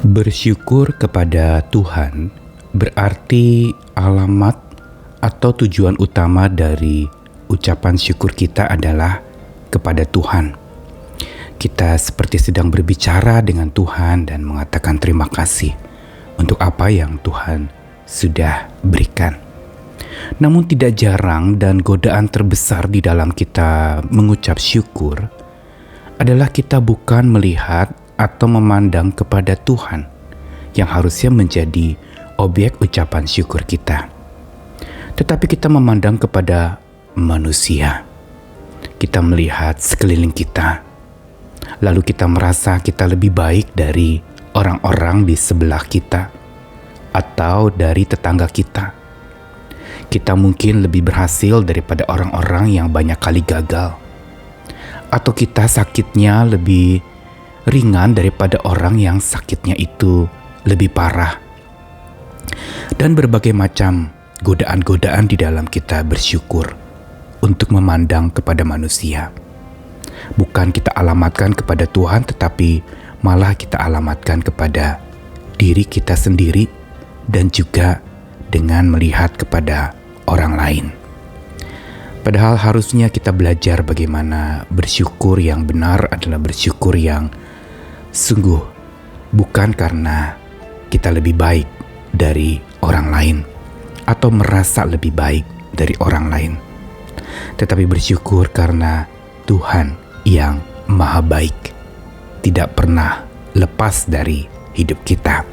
Bersyukur kepada Tuhan berarti alamat atau tujuan utama dari ucapan syukur kita adalah kepada Tuhan. Kita seperti sedang berbicara dengan Tuhan dan mengatakan terima kasih untuk apa yang Tuhan sudah berikan. Namun tidak jarang dan godaan terbesar di dalam kita mengucap syukur adalah kita bukan melihat atau memandang kepada Tuhan yang harusnya menjadi objek ucapan syukur kita. Tetapi kita memandang kepada manusia. Kita melihat sekeliling kita. Lalu kita merasa kita lebih baik dari orang-orang di sebelah kita atau dari tetangga kita. Kita mungkin lebih berhasil daripada orang-orang yang banyak kali gagal. Atau kita sakitnya lebih ringan daripada orang yang sakitnya itu lebih parah. Dan berbagai macam godaan-godaan di dalam kita bersyukur untuk memandang kepada manusia. Bukan kita alamatkan kepada Tuhan, tetapi malah kita alamatkan kepada diri kita sendiri dan juga dengan melihat kepada orang lain. Padahal harusnya kita belajar bagaimana bersyukur yang benar adalah bersyukur yang sungguh bukan karena kita lebih baik dari orang lain atau merasa lebih baik dari orang lain, tetapi bersyukur karena Tuhan yang maha baik tidak pernah lepas dari hidup kita.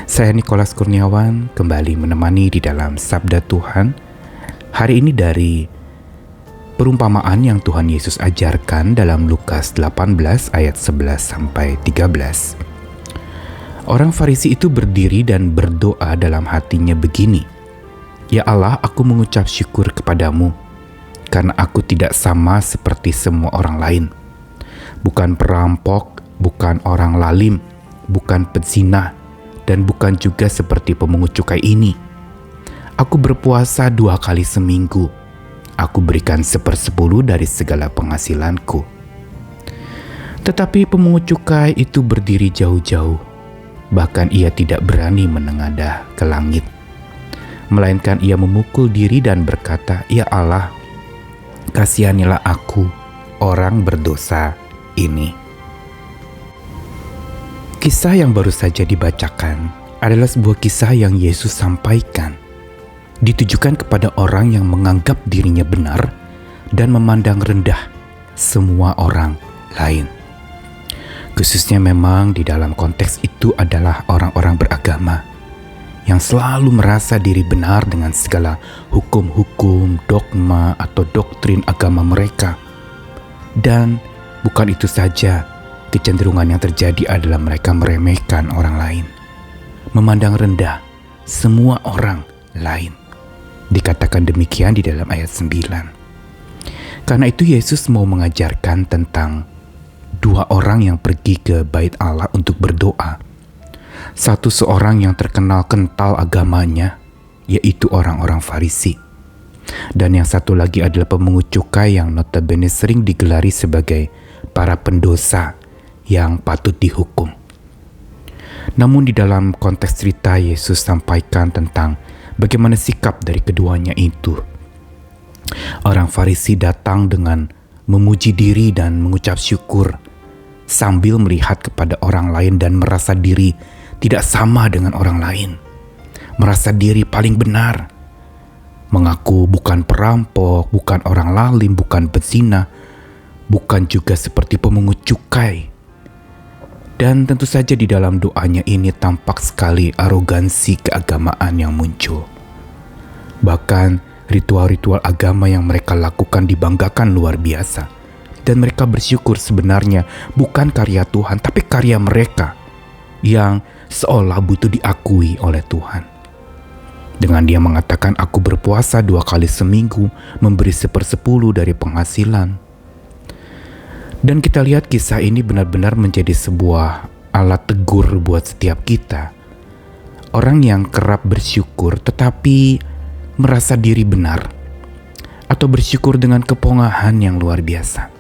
Saya Nikolas Kurniawan kembali menemani di dalam Sabda Tuhan hari ini dari perumpamaan yang Tuhan Yesus ajarkan dalam Lukas 18 ayat 11 sampai 13. Orang Farisi itu berdiri dan berdoa dalam hatinya begini, "Ya Allah, aku mengucap syukur kepadamu, karena aku tidak sama seperti semua orang lain. Bukan perampok, bukan orang lalim, bukan pezina, dan bukan juga seperti pemungut cukai ini. Aku berpuasa 2 kali seminggu. Aku berikan 1/10 dari segala penghasilanku." Tetapi pemungut cukai itu berdiri jauh-jauh. Bahkan ia tidak berani menengadah ke langit. Melainkan ia memukul diri dan berkata, "Ya Allah, kasihanilah aku, orang berdosa ini." Kisah yang baru saja dibacakan adalah sebuah kisah yang Yesus sampaikan. Ditujukan kepada orang yang menganggap dirinya benar dan memandang rendah semua orang lain. Khususnya memang di dalam konteks itu adalah orang-orang beragama yang selalu merasa diri benar dengan segala hukum-hukum, dogma atau doktrin agama mereka. Dan bukan itu saja, kecenderungan yang terjadi adalah mereka meremehkan orang lain, memandang rendah semua orang lain. Dikatakan demikian di dalam ayat 9. Karena itu Yesus mau mengajarkan tentang 2 orang yang pergi ke bait Allah untuk berdoa. Satu seorang yang terkenal kental agamanya, yaitu orang-orang Farisi. Dan yang satu lagi adalah pemungut cukai yang notabene sering digelari sebagai para pendosa yang patut dihukum. Namun di dalam konteks cerita Yesus sampaikan tentang bagaimana sikap dari keduanya itu. Orang Farisi datang dengan memuji diri dan mengucap syukur sambil melihat kepada orang lain dan merasa diri tidak sama dengan orang lain. Merasa diri paling benar. Mengaku bukan perampok, bukan orang lalim, bukan pezina, bukan juga seperti pemungut cukai. Dan tentu saja di dalam doanya ini tampak sekali arogansi keagamaan yang muncul. Bahkan ritual-ritual agama yang mereka lakukan dibanggakan luar biasa. Dan mereka bersyukur sebenarnya bukan karya Tuhan, tapi karya mereka yang seolah butuh diakui oleh Tuhan. Dengan dia mengatakan, "Aku berpuasa 2 kali seminggu, memberi 1/10 dari penghasilan." Dan kita lihat kisah ini benar-benar menjadi sebuah alat tegur buat setiap kita. Orang yang kerap bersyukur tetapi merasa diri benar, atau bersyukur dengan kepongahan yang luar biasa.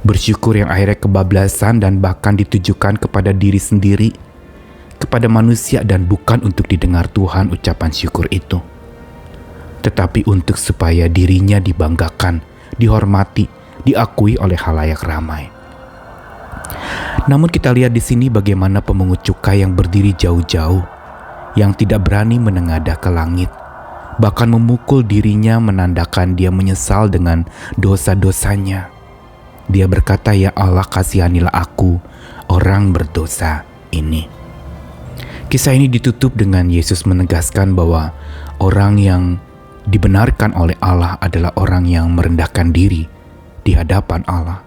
Bersyukur yang akhirnya kebablasan dan bahkan ditujukan kepada diri sendiri kepada manusia dan bukan untuk didengar Tuhan ucapan syukur itu, tetapi untuk supaya dirinya dibanggakan, dihormati, diakui oleh khalayak ramai. Namun kita lihat di sini bagaimana pemungut cukai yang berdiri jauh-jauh, yang tidak berani menengadah ke langit, bahkan memukul dirinya menandakan dia menyesal dengan dosa-dosanya. Dia berkata, "Ya Allah, kasihanilah aku, orang berdosa ini." Kisah ini ditutup dengan Yesus menegaskan bahwa orang yang dibenarkan oleh Allah adalah orang yang merendahkan diri di hadapan Allah,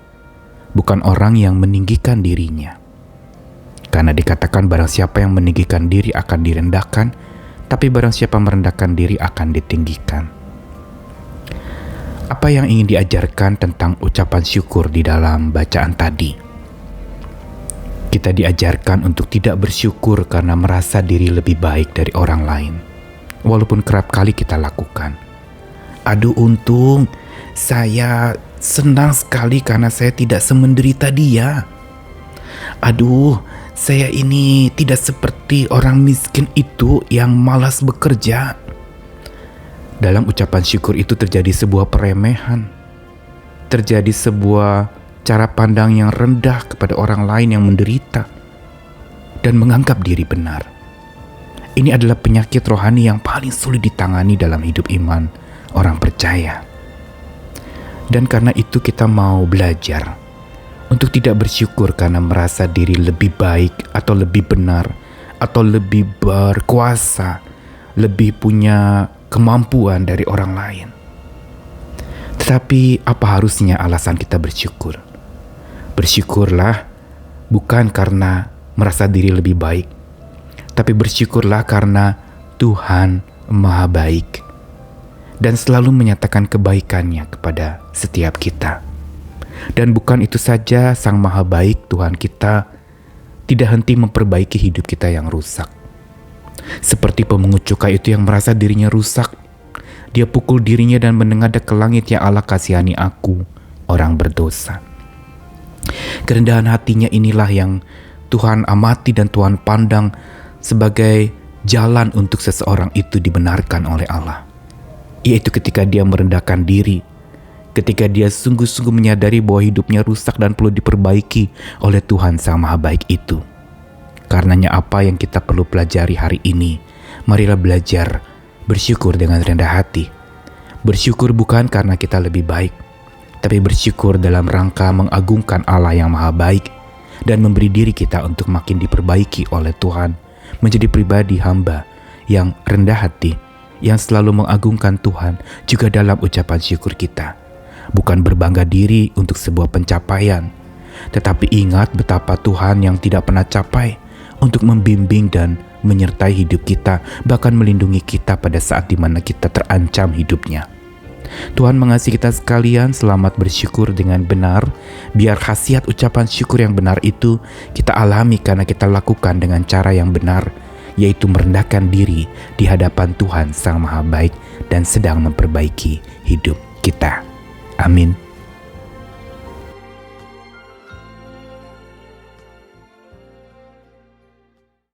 bukan orang yang meninggikan dirinya. Karena dikatakan barang siapa yang meninggikan diri akan direndahkan, tapi barang siapa merendahkan diri akan ditinggikan. Apa yang ingin diajarkan tentang ucapan syukur di dalam bacaan tadi? Kita diajarkan untuk tidak bersyukur karena merasa diri lebih baik dari orang lain, walaupun kerap kali kita lakukan. Aduh, untung saya senang sekali karena saya tidak semenderita dia. Aduh, saya ini tidak seperti orang miskin itu yang malas bekerja. Dalam ucapan syukur itu terjadi sebuah peremehan, terjadi sebuah cara pandang yang rendah kepada orang lain yang menderita dan menganggap diri benar. Ini adalah penyakit rohani yang paling sulit ditangani dalam hidup iman orang percaya. Dan karena itu kita mau belajar untuk tidak bersyukur karena merasa diri lebih baik atau lebih benar atau lebih berkuasa, lebih punya kemampuan dari orang lain. Tetapi apa harusnya alasan kita bersyukur? Bersyukurlah bukan karena merasa diri lebih baik, tapi bersyukurlah karena Tuhan Maha Baik dan selalu menyatakan kebaikannya kepada setiap kita. Dan bukan itu saja, Sang Maha Baik Tuhan kita tidak henti memperbaiki hidup kita yang rusak. Seperti pemungut cukai itu yang merasa dirinya rusak, dia pukul dirinya dan menengadah ke langit, "Ya Allah, kasihani aku, orang berdosa." Kerendahan hatinya inilah yang Tuhan amati dan Tuhan pandang sebagai jalan untuk seseorang itu dibenarkan oleh Allah, yaitu ketika dia merendahkan diri, ketika dia sungguh-sungguh menyadari bahwa hidupnya rusak dan perlu diperbaiki oleh Tuhan Sang Maha Baik itu. Karenanya apa yang kita perlu pelajari hari ini? Marilah belajar bersyukur dengan rendah hati. Bersyukur bukan karena kita lebih baik, tapi bersyukur dalam rangka mengagungkan Allah yang Maha Baik dan memberi diri kita untuk makin diperbaiki oleh Tuhan, menjadi pribadi hamba yang rendah hati, yang selalu mengagungkan Tuhan juga dalam ucapan syukur kita. Bukan berbangga diri untuk sebuah pencapaian, tetapi ingat betapa Tuhan yang tidak pernah capai untuk membimbing dan menyertai hidup kita, bahkan melindungi kita pada saat di mana kita terancam hidupnya. Tuhan mengasihi kita sekalian, selamat bersyukur dengan benar. Biar khasiat ucapan syukur yang benar itu kita alami karena kita lakukan dengan cara yang benar, yaitu merendahkan diri di hadapan Tuhan Sang Maha Baik dan sedang memperbaiki hidup kita. Amin.